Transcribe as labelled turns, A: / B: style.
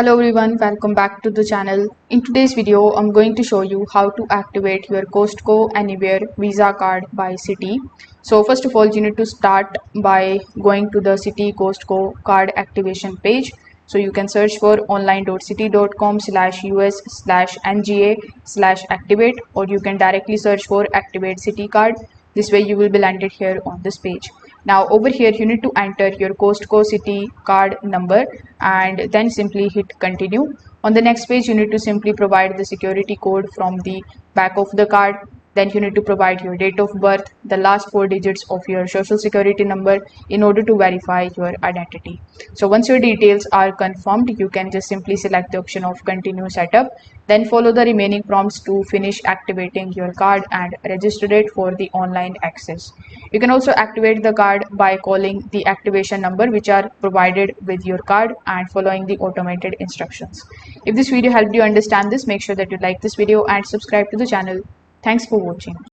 A: Hello everyone, welcome back to the channel. In today's video, I'm going to show you how to activate your Costco Anywhere Visa card by Citi. So first of all, you need to start by going to the Citi Costco card activation page. So you can search for online.citi.com/us/nga/activate, or you can directly search for activate Citi card. This way you will be landed here on this page. Now over here you need to enter your Costco Citi card number and then simply hit continue. On the next page you need to simply provide the security code from the back of the card. Then you need to provide your date of birth, the last 4 digits of your social security number in order to verify your identity. So once your details are confirmed, you can just simply select the option of continue setup. Then follow the remaining prompts to finish activating your card and register it for the online access. You can also activate the card by calling the activation number which are provided with your card and following the automated instructions. If this video helped you understand this, make sure that you like this video and subscribe to the channel. Thanks for watching.